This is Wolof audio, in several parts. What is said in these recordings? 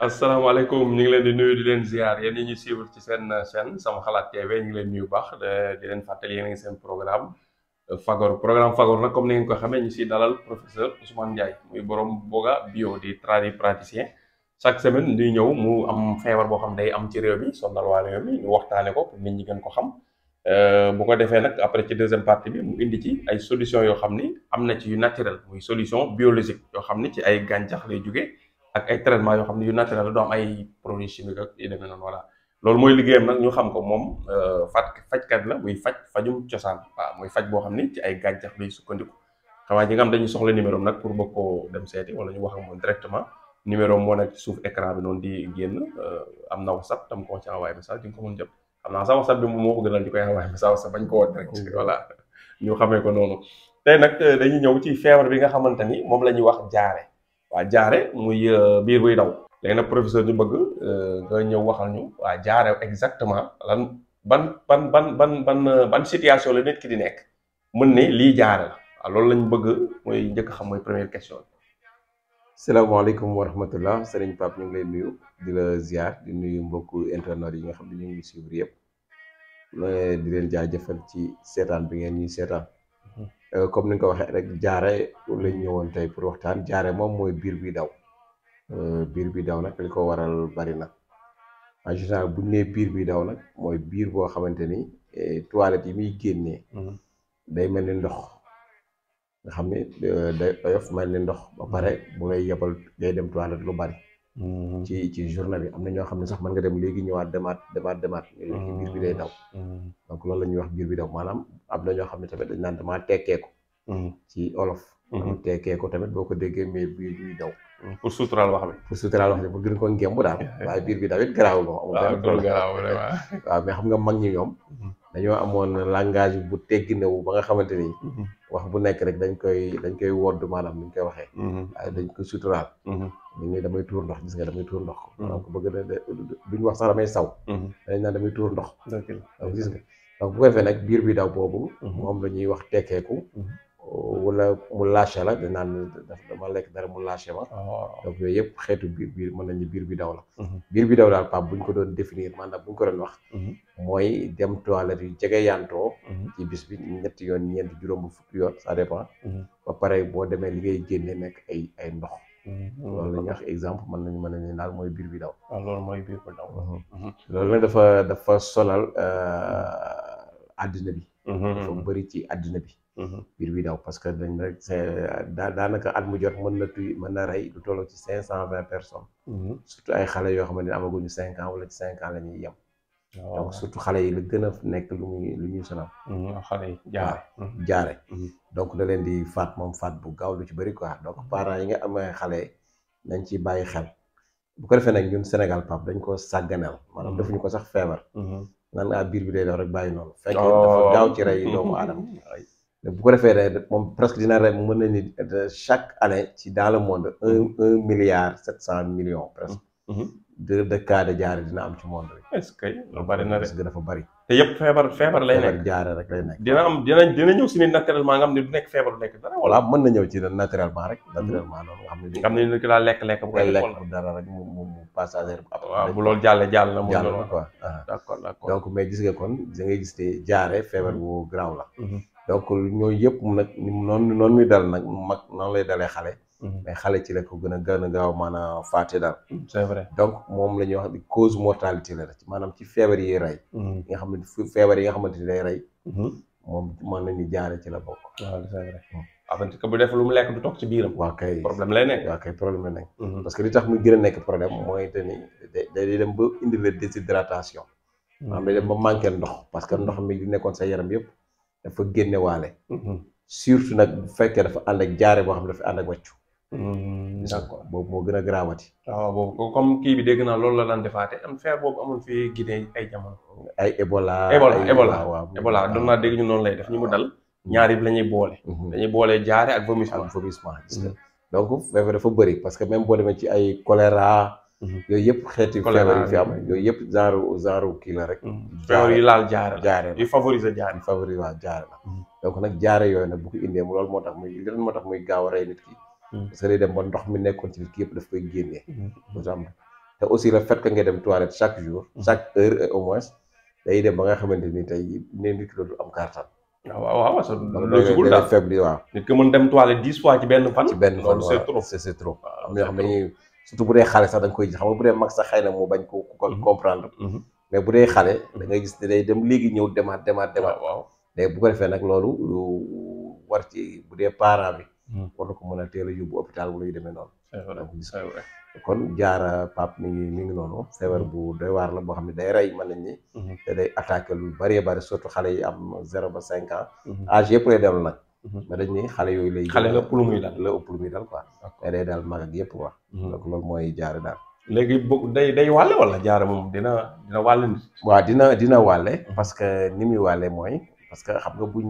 asalaamaaleykum ñu ngi leen di nuyu di leen ziar yéen ñi ñuy suivre ci seen chaîne sama xalaat TV ñu ngi leen nuyu baax di leen fàttali yéen a ngi seen programme Fagaru programme Fagaru nag comme ni ngeen ko xamee ñu si dalal professeur Ousmane Ndiaye muy borom Boga bio di praticien chaque semaine di ñëw mu am feebar boo xam day am ci réew mi sonal waa réew mi ñu waxtaane ko pour nit ñi gën ko xam bu ko defee nag après ci deuxième partie bi mu indi ci ay solution yoo xam ni am na ci yu naturel muy solution biologique yoo xam ni ci ay gàncax lay jóge ak ay traitement yoo xam ne yu naturel la doo am ay produits chimiques ak yu demee noonu voilà loolu mooy liggéeyam nag ñu xam ko moom fajkat la muy fajum cosaan waaw muy faj boo xam ni ci ay gàncax lay sukkandiku xamaa ñi nga xam dañuy soxla numéro am nag pour bëgg koo dem seeti wala ñu wax ak moom directement numéro moo nekk ci suuf écran bi noonu di génn am na WhatsApp tam ko ci envoyé message di nga ko mën jot xam naa sax WhatsApp bi moom moo ko gënal di koy envoyé message sa bañ ko woon direct voilà ñu xamee ko noonu tey nag dañuy ñëw ci feebar bi nga xamante ni moom la ñuy wax jaare waa jaare muy biir buy daw léegi nag professeur ñu bëgg nga ñëw waxal ñu waa jaare exactement lan ban situation la nit ki di nekk mën ne lii jaare la waaw loolu lañ bëgg mooy njëkk xam mooy première question bi. salaamaaleykum wa rahmatullah sëriñ Pape ñu ngi lay nuyu di la ziar di nuyu mbokku internet yi nga xam ne ñu ngi suivre yëpp di leen jaajëfal ci seetaan bi ngeen ñuy seetaan comme ni nga ko waxee rek jaare lañ ñëwoon tey pour waxtaan jaare moom mooy biir bi daw biir bi daw nag li ko waral bari na en général bu ñu nee biir bi daw nag mooy biir boo xamante ni toilette yi muy génnee day mel ni ndox nga xam ne day oyof mel ni ndox ba pare bu lay yebal ngay dem toilette lu bari ci journée bi am na ñoo xam ne sax mën nga dem léegi ñëwaat demaat ñu biir bi day daw donc loolu la ñuy wax biir bi daw maanaam am na ñoo xam ne tamit dañ naan damaa tekkeeku ci olof tekkeeku tamit boo ko déggee mais biir bi daw pour suturaal wax bi pour gën ko ngémb daal waaye biir bi daw it garaawul moom amul waaw mais xam nga mag ñi ñoom dañoo amoon langage bu tegginewu ba nga xamante ni wax bu nekk rek dañ koy wodd maanaam ni ñu koy waxee waaye dañ koy suturaal ni ngi damay tuur ndox gis nga damay tuur ndox donc bëgg na duñ wax sax damay saw dañ naan damay tuur ndox donc gis nga donc bu ko defee nag biir bi daw boobu moom la ñuy wax tekkeeku wala mu lâché la dañ naan dama lekk dara mu lâché ma donc yooyu yëpp xeetu biir mën nañu biir bi daw la biir bi daw daal Pape bu ñu ko doon définir maanaam bu ñu ko doon wax mooy dem toilette yu jege yantoo ci bis bi ñetti yoon ñeenti juróom bu fukki yoon ça dépend ba pare boo demee li ngay génne nekk ay ndox loolu la ñuy wax exemple mën nañu daal mooy biir bi daw loolu mooy biir bi daw loolu nag dafa sonal àddina bi dafa bëri ci àddina bi biir bi daw parce que dañ rek daanaka at mu jot mën na rey lu tolloo ci 520 personnes surtout ay xale yoo xamante ne amaguñu 5 ans wala ci 5 ans la ñuy yem donc surtout xale yi la gën a nekk lu ñuy sonal xale yi jaare donc da leen di faat bu gaaw lu ci bëri quoi donc parents yi nga amee xale nañ ci bàyyi xel bu ko defee nag ñun Sénégal Pape dañ ko sàgganeel maanaam defuñu ko sax feebar naan biir bi day daw rek bàyyi noonu fekk dafa gaaw ci rey doomu aadama bu ko defee rek moom presque dina rey mën na ni chaque année ci dans le monde 1,7 milliard presque de cas de jaare dina am ci monde bi est-ce que lu bari na parce que dafa bari te yëpp feebar lay nekk jaare rek lay nekk dina ñëw si ni naturellement nga xam ne du nekk feebar du nekk dara voilà mën na ñëw ci naturellement rek naturellement noonu nga xam ne nit ki laa lekk bu koy lekk bu dara rek mu passager waaw bu loolu jàll na mu jàll quoi d'accord donc mais gis nga kon da ngay gis te jaare feebar bu garaaw la donc ñooyu yëpp nag noonu muy dal nag mag noonu lay dalee xale mais xale ci la ko gën a gaaw maanaam faate daal c'est vrai donc moom la ñuy wax di cause mortalité la maanaam ci feebar yi rey yi nga xam ne feebar yi nga xamante ni day rey moom mën nañu jaare ci la bokk waaw c'est vrai parce que bu def lu mu lekk du toog ci biiram waaw kay problème lay nekk problème lay nekk parce que li tax muy gën a nekk problème mooy te ni day dem ba indi la déshydratation maanaam day dem ba manqué ndox parce que ndox mi di nekkoon sa yaram yëpp dafa génne waale surtout nag bu fekkee dafa ànd ak jaare boo xam ne dafa ànd ak wàccu d'accord boobu moo gën a graawati waaw boobu comme kii bi dégg naa loolu la daan defaate am feebar boobu amul fii Guinée ay jamono ay Ebola Ebola doon naa dégg ñu noonu lay def ñu mu dal ñaar yi la ñuy boole dañuy boole jaare ak vomissement gis nga donc feebar dafa bëri parce que même boo demee ci ay choléra yooyu yëpp xeeti feebar yi fi am yooyu yëpp genre kii la rek feebar yi laal jaare la yu favoriser jaare la donc nag jaare yooyu nag bu ko indee loolu moo tax muy gaaw a rey nit ki parce que day dem ba ndox mi nekkoon ci nit ki yëpp daf koy génnee te te aussi le fait que nga dem toilette chaque jour chaque heure au moins day dem ba nga xamante ni tey ne nit ki dootul am kàttan. waaw waaw logique daal faible waaw. nit ki mën dem toilette 10 fois ci benn fan. loolu c'est trop c'est trop. am na yoo xam ne surtout bu dee xale sax da nga koy xam nga bu dee mag sax xëy na mu bañ ko comprendre. mais bu dee xale da ngay gis ne day dem léegi ñëw demaat. waaw mais bu ko defee nag loolu war ci bu dee parent bi. war na ko mën a teel a yóbbu hôpital wala yu demee noonu. c'est vrai kon jaara Pape mi ngi noonu. feebar bu doy waar la boo xam ne day rey mën nañ ni. te day attaqué lu bëree bëri surtout xale yi am 0 ba 5 ans. âge yëpp lay dellu nag. mais dañ ni xale yooyu lay. xale la ëpp lu muy dal quoi. mais day daal mag ak yëpp quoi. donc loolu mooy jaara daal. léegi day wàlle wala jaara moom dina wàlle nit. waaw dina wàlle parce que ni muy wàlle mooy parce que xam nga buñ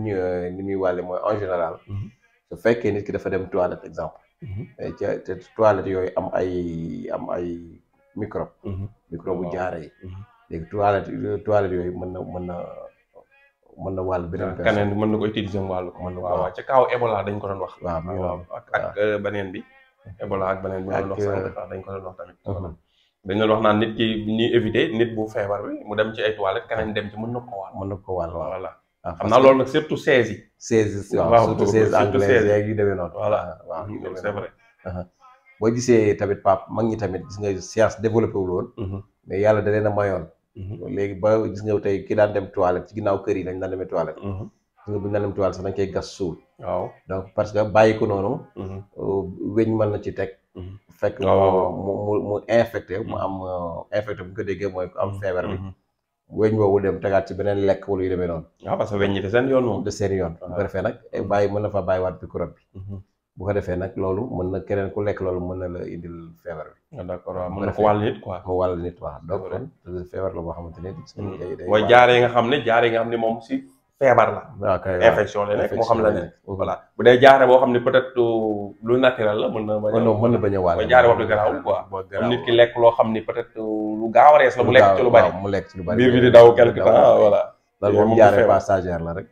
ni muy wàlle mooy en général. su fekkee nit ki dafa dem toilette exemple. te toilette yooyu am ay microbe. microbe bu jaare yi. léegi toilette yooyu mën na wàll beneen personne. keneen mën na ko utiliser wàllu ko. waaw ca kaw Ebola dañ ko doon wax. waaw ak beneen bi. Ebola ak beneen bi dañ ko doon wax tamit. dañ doon wax naan nit ki ñuy éviter nit bu feebar bi mu dem ci ay toilette keneen dem ci mën na ko wàll. voilà xam naa loolu nag surtout 16 yi. 16 waaw surtout 16 anglais yeeg yu demee noonu. voilà waaw c'est vrai. boo gisee tamit Pape mag ñi tamit gis nga science développé wul woon. mais yàlla da leen a mayoon. léegi ba gis nga tey ki daan dem toilette ci ginnaaw kër yi dañ daan demee toilette. gis nga bu ñu daan dem toilette sax dañ koy gas suul. waaw donc parce que bàyyi ko noonu. weñ mën na ci teg. fekk mu infecté mu am infecté bu ñu ko déggee mooy ku am feebar bi. weñ boobu dem tegaat ci beneen lekk wala yu demee noonu. waaw parce que weñ ñi de seen yoon moom. de seen yoon. bu ko defee nag mën na fa bàyyiwaat microbe bi. bu ko defee nag loolu mën na keneen ku lekk loolu mën na la indil feebar bi. d'accord waaw mën na ko wàll nit quoi. mu wàll nit waaw donc kon feebar la boo xamante ne. mooy jaare nga xam ne moom si feebar la. waaw kay infection la nekk moo xam la ne. voilà bu dee jaare boo xam ne peut-être lu naturel la mën na bañ a wàll. mooy jaare wax du garaaw quoi. comme nit ki lekk loo xam ni peut-être lu gaaw a rees la mu lekk ci lu bari. mu lekk ci lu bari biir bi di daw quelque temps voilà. loolu moom jaare passagère la rek.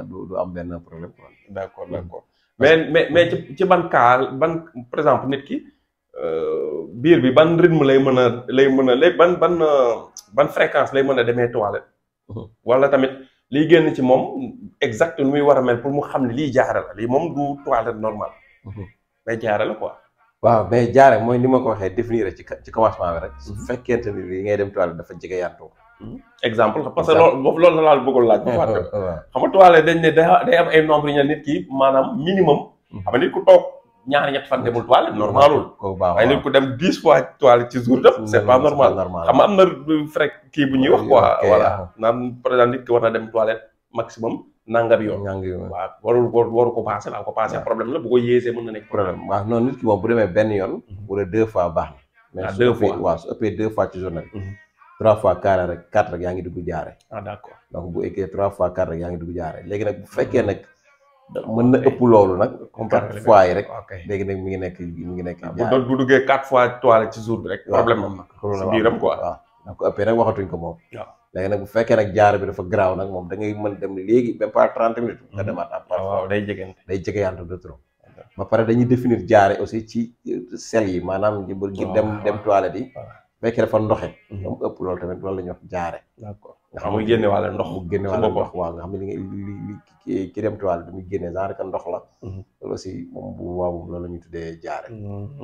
du am benn problème quoi. d'accord mais ci ban cas par exemple nit ki biir bi ban rythme lay mën a ban fréquence lay mën a demee toilette. wala tamit liy génn ci moom exact nu muy war a mel pour mu xam ne lii jaare la lii moom du toilette normal. mais jaare la quoi. waaw mais jaare mooy ni ma ko waxee définir ci commencement bi rek. su fekkente ni li ngay dem toilette dafa jege yantoo. exemple parce que loolu la laal bëggul laaj. xam nga toilette dañ ne day am ay nombre yi nit ki maanaam minimum. xam nga nit ku toog ñaari ñett fan demul toilette normalul. waaye nit ku dem 10 fois toilette ci jour def c'est pas normal. xam nga am na kii bu ñuy wax quoi. voilà naan par exemple nit ki war na dem toilette maximum nangam yoon. waaw waru ko passé daal ko passé problème la bu ko yéesee mën na nekk problème. waaw non nit ki moom bu demee benn yoon. wala 2 fois baax na. mais 2 fois waaw su ëppee 2 fois ci journée bi. 3 fois 4 rek yaa ngi dugg jaare. d'accord donc bu eggee 3 fois 4 rek yaa ngi dugg jaare léegi nag bu fekkee nag mën na ëpp loolu nag. 4 fois yi rek. léegi nag mi ngi nekk jaare. bu duggee 4 fois toilette ci jour bi rek. problème am na si biiram quoi. waaw donc ko ëppee nag waxatuñ ko moom. waaw léegi nag bu fekkee nag jaare bi dafa garaaw nag moom da ngay mën dem léegi même pas 30 minutes. nga demaat à part. waaw day jegeyante de trop. ba pare dañuy définir jaare aussi ci sel yi maanaam dem toilette yi. fekkee dafa ndoxe. mu ëpp loolu tamit loolu la ñuy wax jaare. d'accord nga xam muy génne wàll ndox. mu génne wàll ndox waaw nga xam ne li ki dem toilette muy génne genre que ndox la. loolu aussi moom bu waaw loolu la ñuy tuddee jaare.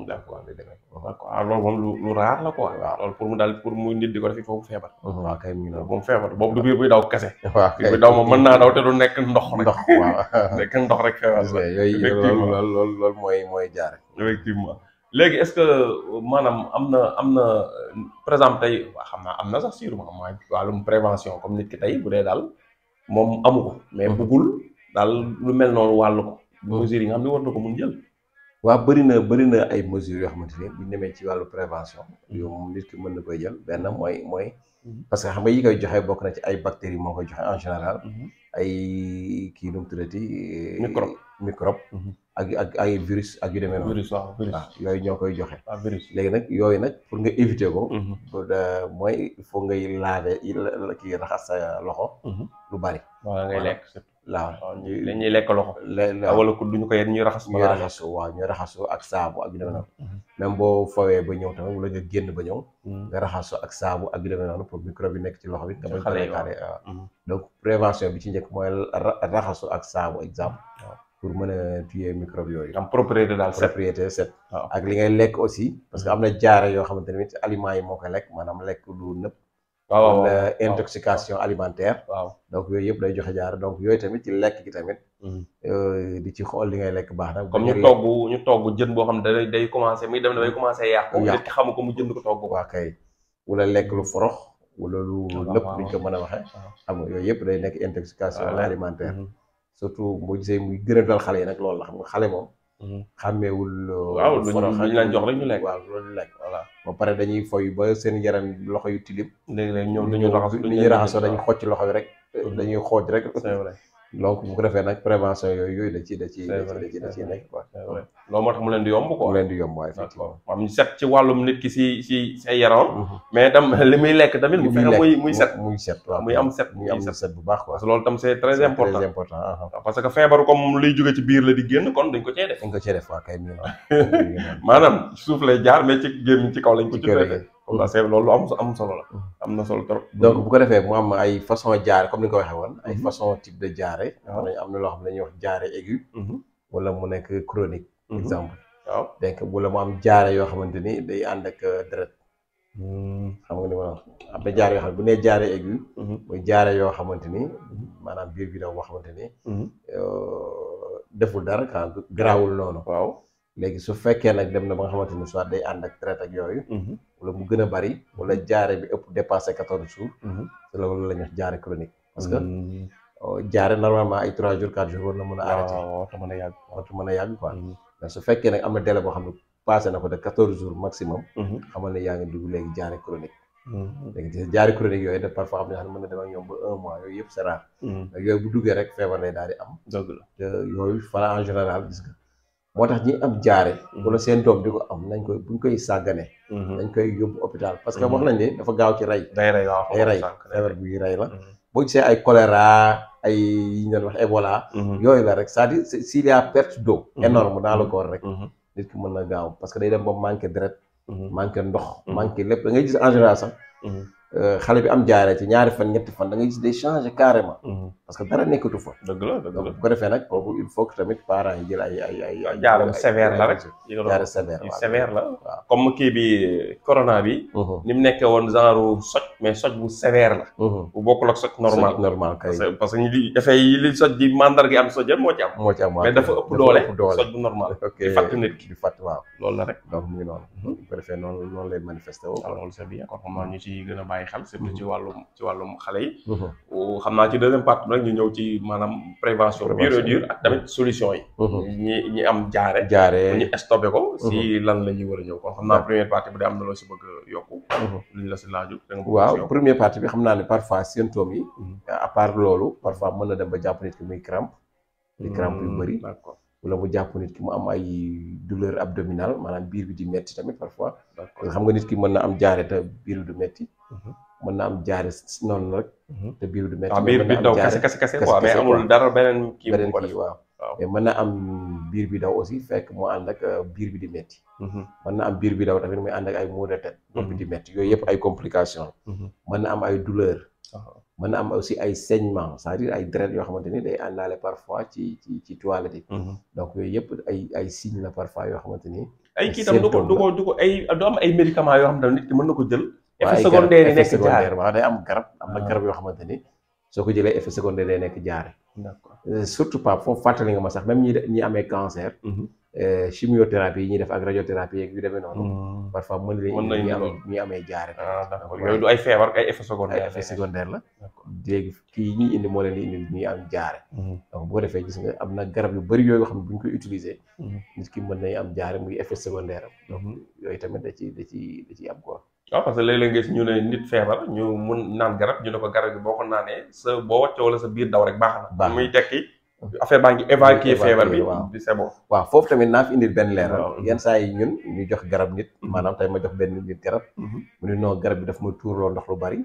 d'accord loolu moom lu raar la quoi. waaw loolu pour mu nit di ko def il faut mu feebar. waaw kay mu ngi noonu moom feebar boobu du biir buy daw kese. waaw biir buy daw moom mën naa daw te du nekk ndox rek. ndox waaw nekk ndox rek feebar la. yooyu loolu mooy jaare. effectivement. léegi est-ce que maanaam am na par exemple tey waa xam naa am na sax sûrement mooy wàllum prévention comme nit ki tey bu dee daal moom amu ko mais bëggul daal lu mel noonu wàllu ko mesures yi nga xam ne war na ko mun jël. waaw bëri na ay mesures yoo xamante ne bu ñu demee ci wàllu prévention yow moom nit ki mën na koy jël benn mooy parce que xam nga yi koy joxe bokk na ci ay bactéries moo koy joxe en général. ay kii nu mu tuddati. microbe. ak ay virus ak yu demee noonu. virus waaw yooyu ñoo koy joxe. virus léegi nag yooyu nag pour nga éviter ko. mooy il faut ngay laver kii raxas sa loxo. lu bari. waaw ngay lekk waaw ñuy lekk loxo. wala ko duñu ko yéen ñuy raxas. ñuy raxasu ak saabu ak yu demee noonu. même boo fawee ba ñëw tamit wala nga génn ba ñëw nga raxasu ak saabu ak yu demee noonu pour microbe yi nekk ci loxo bi nga bañ ko lekkaale waaw donc prévention bi ci njëkk mooy raxasu ak saabu exemple pour mën a tuer microbe yooyu am propriété daal set propriété set ak li ngay lekk aussi parce que am na jaare yoo xamante ne tamit aliments yi moo koy lekk maanaam lekk lu nëpp wala intoxication alimentaire donc yooyu yëpp day joxe jaare donc yooyu tamit ci lekk gi tamit di ci xool li ngay lekk baax na comme ñu togg jën boo xam ne day commencé muy dem dafay commencé yàqu nit ki xamu ko mu jënd ko togg waa kay wala lekk lu forox wala lu nëpp duñ ko mën a waxee xam nga yooyu yëpp day nekk intoxication alimentaire surtout boo gisee muy gën a dal xale yi nag loolu la xam nga xale moom xàmmeewul waaw luñ leen jox rek ñu lekk waaw loolu lekk voilà ba pare dañuy foy ba seen yaram loxo yu tilim léegi ñoom dañuy raxas ni ñuy raxasoo dañuy xocc loxo yi rek dañuy xooj rek c'est vrai donc bu ko defee nag prévention yooyu da ci nekk quoi loolu moo tax mu leen di yomb quoi mu leen di yomb waaye effectivement am set ci wàllum nit ki si say yaram mais tam li muy lekk tamit mu fexe muy set waaw muy am set bu baax quoi parce que loolu tam c'est très important parce que feebar comme liy jóge ci biir la di génn kon dañ ko cee def waa kay mi maanaam suuf lay jaar mais ci génn ci kaw lañ ko ci comme c'est loolu am solo la am na solo trop donc bu ko defee mu am ay façon jaare comme ni nga ko waxee woon ay façon type de jaare am na loo xam ne dañuy wax jaare aigu wala mu nekk chronique exemple waaw donc wala mu am jaare yoo xamante ni day ànd ak deret xam nga ni ma wax am na jaare yoo xam ne bu nee jaare aigu mooy jaare yoo xamante ni maanaam biir bi daw boo xamante ni deful dara ka garaawul noonu waaw léegi su fekkee nag dem na ba nga xamante ni soit day ànd ak traite ak yooyu wala mu gën a bari wala jaare bi ëpp dépassé 14 jours te loolu la ñuy wax jaare chronique parce que jaare normalement ay 3 jours 4 jours war na mën a arrêté waxtu mën a yàgg quoi mais su fekkee nag am na délai boo xam ne passé na ko de 14 jours maximum xamal ne yaa ngi dugg léegi jaare chronique léegi jaare chronique yooyu def parfois xam ne mën na dem ak ñoom ba 1 mois yooyu yëpp c'est rare yooyu bu duggee rek feebar lay daal di am dëgg la te yooyu fala en général gis nga moo tax ñi am jaare wala seen doom di ko am nañ koy buñ koy sàggane dañ koy yóbbu hôpital parce que wax nañ ne dafa gaaw ci rey day rey waaw day rey feebar bi rey la boo gisee ay choléra ay yi ñu doon wax Ebola yooyu la rek c'est-à-dire s'il y a perte d'eau énorme dans le corps rek nit ki mën na gaaw parce que day dem ba manqué deret manqué ndox manqué lépp da ngay gis en général sax xale bi am jaare ci ñaari fan ñetti fan da ngay gis day changer carrément parce que dara nekkatu fa dëgg la bu ko defee nag kooku il faut que tamit parents yi jël ay jaare sévère la rek jaare sévère la waaw comme kii bi corona bi ni mu nekkee woon genre soj mais soj bu sévère la bu bokkul ak soj normal kay parce que ñi effet yi li soj di mandarga am sojal moo ci am mais dafa ëpp doole soj bu normal di fàtt nit ki di fàtt waaw loolu la rek donc mu ngi noonu bu ko defee noonu lay manifesté woo loolu c'est bien kon xam naa ñu ci gën a bàyyi xel surtout ci wàllum xale yi xam naa ci deuxième partie nag ñu ñëw ci maanaam prévention pure et dure ak tamit solution yi ñi am jaare ñu stoppé ko si lan la ñuy war a ñëw kon xam naa première partie bu dee am na loo si bëgg a yokku luñ la si laaju waaw première partie bi xam naa ne parfois symptômes yi à part loolu parfois mën na dem ba jàpp nit ki muy crampe yu bëri wala mu jàpp nit ki mu am ay douleur abdominale maanaam biir bi di metti tamit parfois parce que xam nga nit ki mën na am jaare te biir bi du metti mën na am jaare noonu rek te biir du metti biir bi daw kese quoi mais amul dara beneen kii waaw mais mën na am biir bi daw aussi fekk mu ànd ak biir bi di metti mën na am biir bi daw tamit muy ànd ak ay maux de tête bopp bi di metti yooyu yëpp ay complications mën na am ay douleur mën na am aussi ay saignement c'est-à-dire ay deret yoo xamante ni day àndaale parfois ci toilette yi donc yooyu yëpp ay signes la parfois yoo xamante ni ay kii tam du ko du am ay médicaments yoo xam ne nit ki mën na ko jël effet secondaire yi nekk jaare waaw day am na garab yoo xamante ni soo ko jëlee effet secondaire day nekk jaare d'accord surtout pas foofu fàttali nga ma sax même ñi amee cancer chimiothérapie yi ñuy def ak radiothérapie yeeg yu demee noonu parfois mën nañu ñi amee jaare d'accord yooyu du ay feebar ay effet secondaire la léegi kii ñuy indi moo leen di indi ñuy am jaare donc bu ko defee gis nga am na garab yu bëri yooyu xam ne bu ñu koy utiliser nit ki mën nañu am jaare muy effet secondaire am donc yooyu tamit da ci am quoi waaw parce que léeg-léeg nga ñu ne nit feebar ñu mun naan garab ñu ne ko garab gi boo ko naanee boo wàccee wala sa biir daw rek baax na muy tekki affaire baa ngi évacuer feebar bi di c'est bon waaw foofu tamit naa fi indil benn leeral yenn saa yi ñun ñu jox garab nit maanaam tey ma jox benn nit garab mu ne non garab bi daf may tuurloo ndox lu bari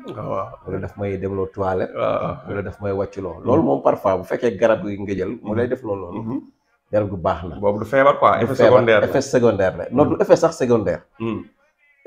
wala daf may demloo toilette wala daf may wàcculoo loolu moom parfois bu fekkee garab yi nga jël mu lay def loolu garab gu baax na. boobu du feebar quoi effet secondaire la effet secondaire la non du effet sax secondaire.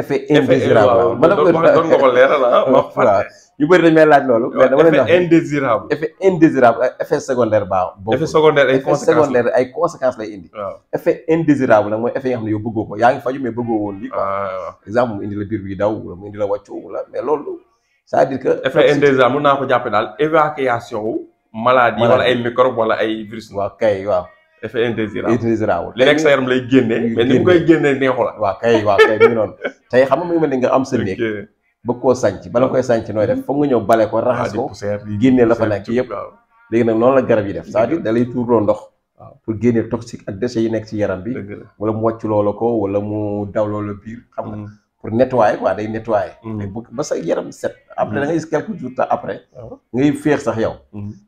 effet effet indésirable man doon nga ko leeral waaw ñu bëri dañ may laaj loolu. mais dama leen wax effet indésirable. effet indésirable effet secondaire baax. effet secondaire ay effet secondaire ay conséquences lay indi. waaw effet indésirable nag mooy effet yi nga xam ne yow bëggoo ko yaa ngi faju mais bëggoo woon lii quoi. waaw exemple mu indi la biir bi daw wala mu indi la wàccu wala mais loolu c'est-à-dire que. effet indésirable mën naa ko jàppe daal évacuation wu maladie wala ay microbe wala ay virus. waaw kay waaw. effet indésirable indésirable. li nekk sa yaram lay génne mais ni mu koy génnee neexu la. waaw kay mi ngi noonu tey xam nga mu ngi mel ni nga am sa néeg bëgg koo sànc bala koy sànc nooy def foog nga ñëw bale ko raxas ko génnee la fa nekk yëpp. léegi nag noonu la garab yi def c'est-à-dire da lay tuurloo ndox pour génnee toxique ak déchets yi nekk ci yaram bi wala mu wàcc loola ko wala mu daw loola biir xam nga pour nettoyer quoi day nettoyer. mais bu ba sa yaram set. après da ngay gis quelques jours après. ngay féex sax yow.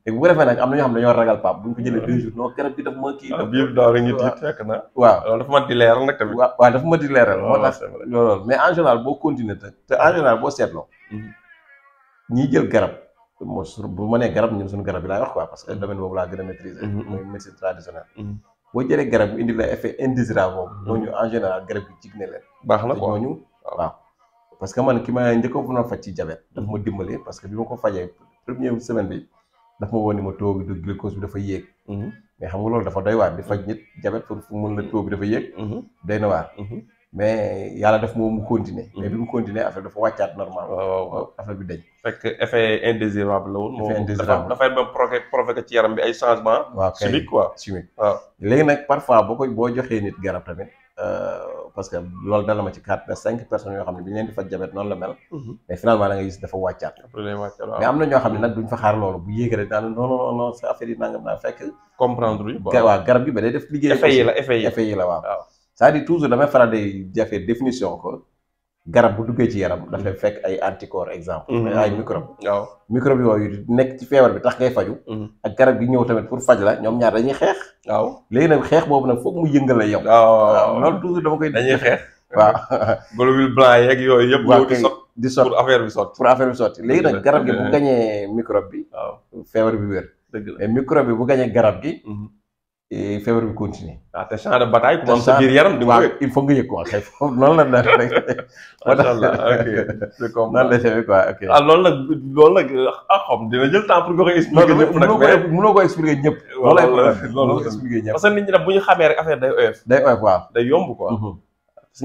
te bu ko defee nag am na ñoo xam ne dañoo ragal pap bu ñu ko jëlee 2 jours non garab bi daf ma kii. biir daaw rek ñu tiit fekk na. waaw loolu dafa ma di leeral nag tamit. waaw dafa ma di leeral. moo tax loolu mais en général boo continuer te en général boo seetloo. ñiy jël garab. bu ma nee garab ñun suñu garab bi laay wax quoi parce que domaine boobu laa gën a maîtriser. mooy médecine traditionnelle. boo jëlee garab bi indi la effet indésirable boobu. ñooñu en général garab bi jig ne leen. baax na quoi ñooñu waaw. parce que man ki ma njëkk a mën a faj ci diabète daf ma dimbali parce que bi ma ko fajee première semaine bi daf ma woon ni ma taux bi de glucose bi dafa yéeg. mais xam nga loolu dafa doy waar di faj nit diabète pour fu mun la taux bi dafa yéeg. doy na waar. mais yàlla daf moom mu continuer. mais bi mu continuer affaire dafa wàccaat normal. waaw affaire bi dañ. fekk effet indésirable la woon. effet indésirable dafay même provoqué ci yaram bi ay changement. waaw kay chimique quoi chimique. waaw léegi nag parfois boo joxee nit garab tamit. parce que loolu dala ma ci 5 personnes yoo xam ne bi ñu leen di faj diabète noonu la mel. mais finalement da nga gis dafa wàccaat. mais am na ñoo xam ne nag duñ fa xaar loolu bu yéeg rek daan non sa affaire yi nangam naa fekk. comprendre luñ. waaw garab gi ba day def liggéey. effet yi la waaw. c'est-à-dire toujours damay faral di jafe définition ko garab bu duggee ci yaram dafay fekk ay anticorps exemple. ay microbe. waaw microbe yooyu nekk ci feebar bi tax ngay faju. ak garab gi ñëw tamit pour faj la ñoom ñaar dañuy xeex. waaw léegi nag xeex boobu nag foog mu yëngal la yow. waaw loolu toujours dama koy. dañuy xeex. waaw. globule blanc yeeg yooyu yëpp. waaw di sot pour affaire bi sotti. léegi nag garab gi bu gañee microbe bi. waaw feebar bi wér. dëgg la mais microbe bi bu gañee garab gi. feebar bi continuer. waaw te champ de bataille ku am sa biir yaram di nga il faut nga yëg quoi xëy foofu noonu la def rek. macha allah ok c'est comme noonu la defee quoi ok. loolu nag xam dina jël temps pour nga koy expliquer ñëpp nag mais mënoo ko expliquer ñëpp. loolu la expliquer ñëpp parce que nit ñi nag bu ñu xamee rek affaire day oyof. day oyof waaw. day yomb quoi.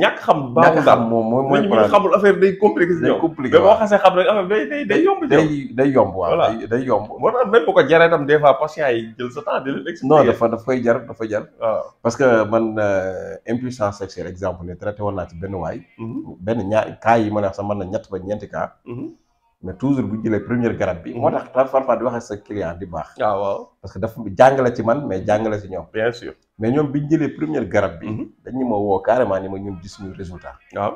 ñàkk xam ñàkk xam moom mooy bu ñu xamul affaire day compliqué si ñoom. mais boo xasee xam rek affaire day yomb day yomb waaw day yomb. moo tax même bu ko jaree tam des fois patient yi jël sa temps di leen expliquer. non daf koy jar waaw parce que man impuissance sexuelle exemple ne traité woon naa ci benn waay. benn ñaar cas yi ma ne wax sax mën na ñett ba ñeenti cas. mais toujours bu jëlee première garab bi. moo tax parfois di waxee sa client di baax. waaw parce que dafa jàngale ci man mais jàngale ci ñoom. bien sûr. mais ñoom bi ñu jëlee première garab bi. dañu ma woo carrément ni ma ñun gis ñu résultat. waaw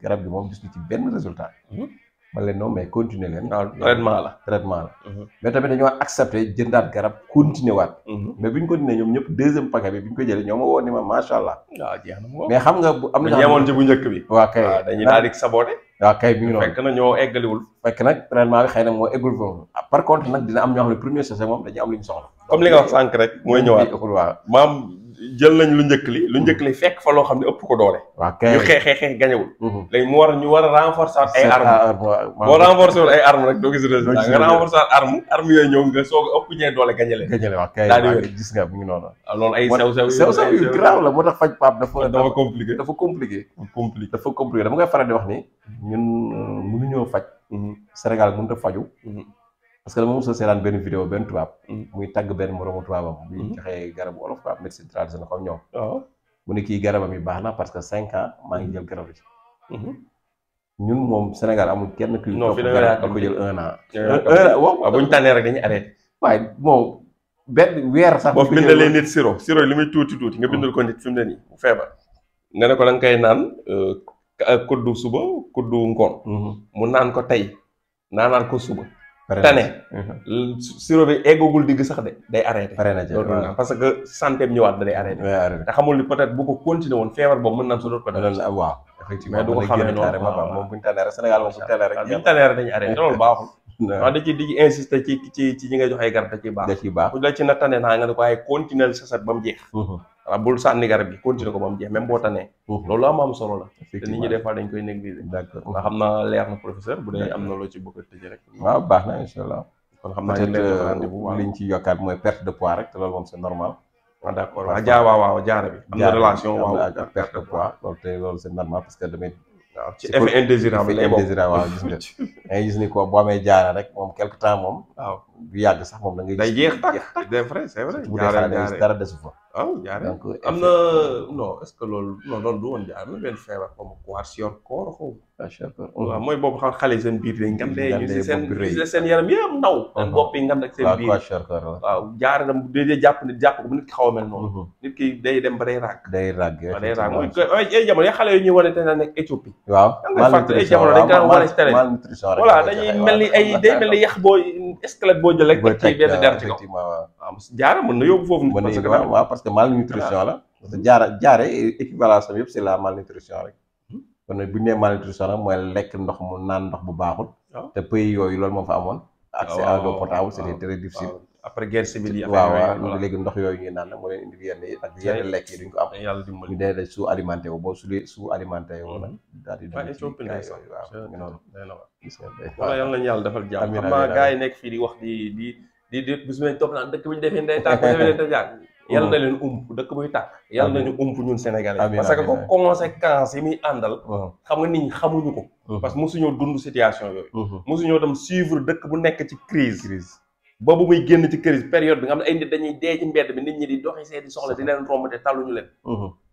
garab bi moom gis ñu ci benn résultat. man leen non mais continuer leen. waaw traitement la. mais tamit dañoo accepté jëndaat garab continuer waat. mais bi ñu continuer ñoom ñëpp deuxième paquet bi ñu ko jëlee ñoo ma woo ni ma macha allah. waaw jeex na moom mais xam nga bu am na. yemoon ci bu njëkk bi. waaw kay dañuy daal di saboté. waaw kay mi ngi noonu fekk na ñoo eggaliwul. fekk nag traitement bi xëy na moo eggul foofu. par contre nag dina am ñoo xam ne premier session moom dañuy am lu ñu soxla. comme li nga wax sànq rek mooy ñëwaat. waaw maam jël nañ lu njëkk li fekk fa loo xam ne ëpp ko doole. waaw kay ñu xeex gañewul. léegi ñu war a renforcer ay armes. boo renforcer wul ay armes rek doo gis résultat nga renforcer arme yooyu ñëw nga soog a ëpp ñee doole gañe leen. waaw kay daal di gis nga mu ngi noonu. loolu ay sew yu grave la moo tax faj Pape dafa compliqué. dafa compliqué dama koy faral di wax ni ñun mënuñoo faj. Sénégal mënut a faju. parce que dama mos a seetaan benn vidéo benn tubaab. muy tagg benn moromu tubaabam. muy joxe garabu olof quoi médecine traditionnelle comme ñoom. mu ne kii garabam yi baax na parce que 5 ans maa ngi jël garab yi. ñun moom Sénégal amul kenn kuy. non fi da nga ko jël 1 an. waaw bu ñu tànnee rek dañuy arrêté. waaye bon benn weer sax. boo fi bindalee nit sirop li muy tuuti nga bindal ko nit fi mu ne nii bu feebar. nga ne ko da nga koy naan kuddu suba kuddu ngoon. mu naan ko tey naanaat ko suba. tane sirop bi eggagul digg sax de day arrêté. parce que santé bi ñëwaat da day arrêté. te xamul ni peut-être bu ko continué woon feebar boobu mën naan su doon ko def. waaw effectivement mais du ko xamee noonu moom bu ñu tànnee rek Sénégal moom bu ñu tànnee rek. bu ñu tànnee rek dañuy arrêté loolu baaxul. waaw da ci insister ci ñi ngay jox ay garab da ciy baax. da ciy baax bu la ci na tane naa nga ne ko ay continuer sa set ba mu jeex. waaw bul sànni garab gi continuer ko ba mu jeex même boo tanee. loolu am solo la. te nit ñi des fois dañ koy négliger. d'accord nga xam naa leer na professeur bu dee am na loo ci bëgg a tëj rek. waaw baax na incha allah. kon xam naa ñu lay jox rendez-vous liñ ci yokkaat mooy perte de poids rek te loolu moom c'est normal. waaw d'accord waaw jaare bi. am na relation waaw ak perte de poids loolu c'est normal parce que damay. waaw ci effet indésirable lay bokk waaw gis nga dangay gis ni ko boo amee jaara rek moom quelque temps moom. waaw bu yàgg sax moom da ngay. day jeex tàkk c'est vrai c'est vrai. jaara dara desu fa. waaw jaare donc am na non est-ce que loolu non loolu du woon jaar am na benn feebar comme kwashiorkor xaw waaw mooy boobu xam xale seen biir yi ngam dee ñu si seen yaram yëpp ndaw seen bopp yi ngam ak seen biir waaw jaare dam dee jàpp ko bu nit ki xaw a mel noonu nit ki day dem ba day ràgg day ràgg mooy ay jamono yi xale yu ñuy wane te na nekk Éthiopie waaw ay jamono dañ ko wane si télé voilà dañuy mel ni ay day mel ni yax boo squelette boo jël rek ci benn der ci kaw waaw jaare mën na yóbbu foofu parce que malnutrition la parce que jaare équivalence am yëpp c'est la malnutrition rek kon nag bu ñu nee malnutrition nag mooy lekk ndox mu naan ndox bu baaxul te pays yooyu loolu moo fa amoon accès à l'eau potable c'était très difficile après guerre civile yi waaw léegi ndox yooyu ñuy naan nag moo leen indi yenn yi ak yenn lekk yi duñ ko am yàlla dimbali ñu dee da sous alimenté wu boo sous alimenté wu nag daal di waaw waaw noonu wala yàlla nañu yàlla defal jàmm xam naa gars yi nekk fii di wax di bis nañ topp naan dëkk bu ñu defee ndey tàkk defee leen te jàng yàlla na leen ump dëkk buy tàkk yàlla nañu ump ñun Sénégalais parce que ko conséquences yi muy àndal xam nga nit ñi xamuñu ko parce que mosuñoo dund situation yooyu mosuñoo dem suivre dëkk bu nekk ci crise boobu muy génn ci crise période bi nga xam ne ay nit dañuy dee ci mbedd bi nit ñi di doxi seeni soxla di leen romb te talluñu leen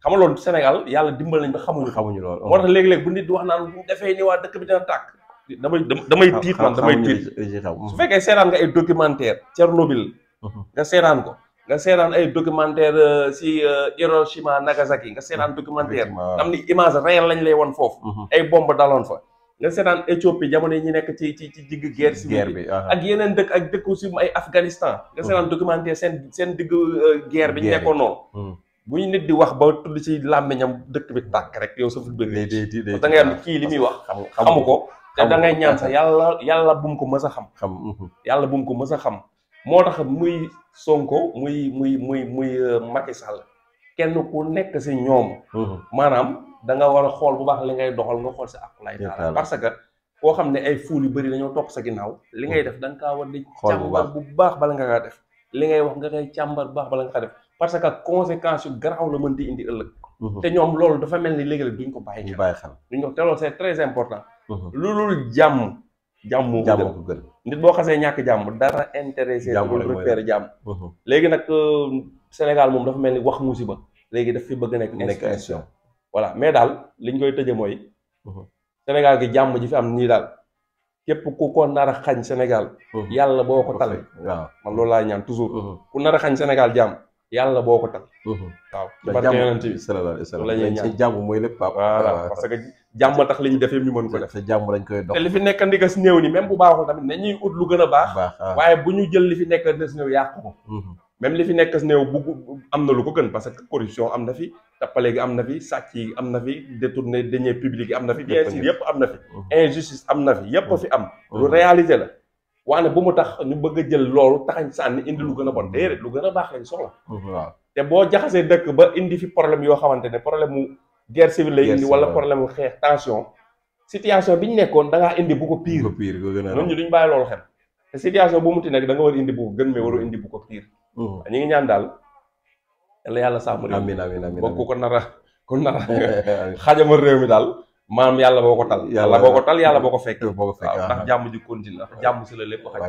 xam nga loolu Sénégal yàlla dimbal nañ ba xamuñu loolu moo tax léegi-léegi bu nit di wax naan bu defee ni waa dëkk bi dina tàkk damay tiit man damay tiit su fekkee seetaan nga ay documentaire Tchernobyl nga seetaan ko nga seetaan ay documentaire si Hiroshima Nagasaki nga seetaan documentaire am ni image réelle lañ lay won foofu ay bombe daloon fa nga seetaan Éthiopie jamono yi ñu nekk ci digg guerre civile bi ak yeneen dëkk ak dëkku si ay Afghanistan nga seetaan documentaire seen digg guerre bi ñu nekkoon noonu bu ñu nit di wax ba tudd ci làmmiñam dëkk bi tàkk rek yow sa fut bëri da ngay am kii li muy wax xamu ko te da ngay ñaan sax yàlla bu mu ko mës a xam yàlla bu mu ko mës a xam moo tax muy Sonko muy Macky Sall kenn ku nekk si ñoom maanaam da nga war a xool bu baax li ngay doxal nga xool sa aqulay taala parce que koo xam ne ay fuul yu bëri dañoo topp sa ginnaaw li ngay def da nga kaa war di càmbar bu baax bala nga kaa def li ngay wax nga koy càmbar bu baax bala nga kaa def parce que conséquences yu garaaw la mën di indi ëllëg te ñoom loolu dafa mel ni léegi-léeg duñ ko bàyyi xel duñ ko te loolu c'est très important loolu jàmm ko gën nit boo xasee ñàkk jàmm dara intéressé pour repérer jàmm léegi nag Sénégal moom dafa mel ni wax musiba léegi daf fi bëgg nekk institution voilà mais daal liñ koy tëje mooy Sénégal gi jàmm ji fi am nii daal képp ku ko nar a xañ Sénégal yàlla boo ko tal waaw man loolu laa ñaan toujours ku nar a xañ Sénégal jàmm yàlla boo ko tal waaw ci barke yonent bi sallallahu alayhi wasallam la ñuy ñaan jàmm mooy lépp voilà parce que jàmm tax li ñu def yëpp ñu mën ko def te jàmm lañ koy dox te li fi nekk ndiga si néew ni même bu baaxul tamit nañuy ut lu gën a baax waaye bu ñu jël li fi nekk si néew yàq ko même li fi nekk si néew bu am na lu ko gën parce que corruption am na fi tappale gi am na fi sàcc yi am na fi détourné deniers publics yi am na fi bien sûr yëpp am na fi injustice am na fi yëpp fi am lu réalisé la waane bu mu tax ñu bëgg a jël loolu taxañ sànni indi lu gën a bon déedéet lu gën a baax lañ soxla waaw te boo jaxasee dëkk ba indi fi problème yoo xamante ne problème mu guerre civile lay indi wala problème mu xeex tension situation bi ñu nekkoon da ngaa indi bu ko pire ñun ñu duñ bàyyi loolu xel te situation bu mu ti nekk da nga war indi bu ko gën mais waroo indi bu ko pire ñu ngi ñaan daal yàlla sàmm réew mi bokk ko nar a xajamal réew mi daal maanaam yàlla boo ko tal yàlla boo ko fekk waaw ndax jàmm ji continue ndax jàmm si la lépp xaj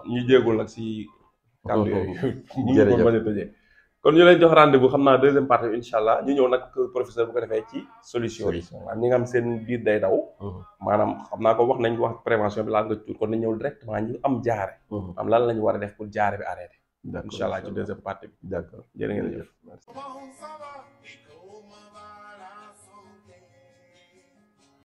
ñu jéegul nag si kàddu yooyu ñu ko bañ a tëjee kon ñu leen jox rendez-vous xam naa deuxième partie bi incha allah ñu ñëw nag professeur bu ko defee ci solution yi maanaam ñi nga xam seen biir day daw maanaam xam naa ko wax prévention bi laal nga tuur kon nañ ñëw directement ñu am jaare am lan lañu war a def pour jaare bi arrêté incha allah ci deuxième partie bi d'accord jërë ngeen jëf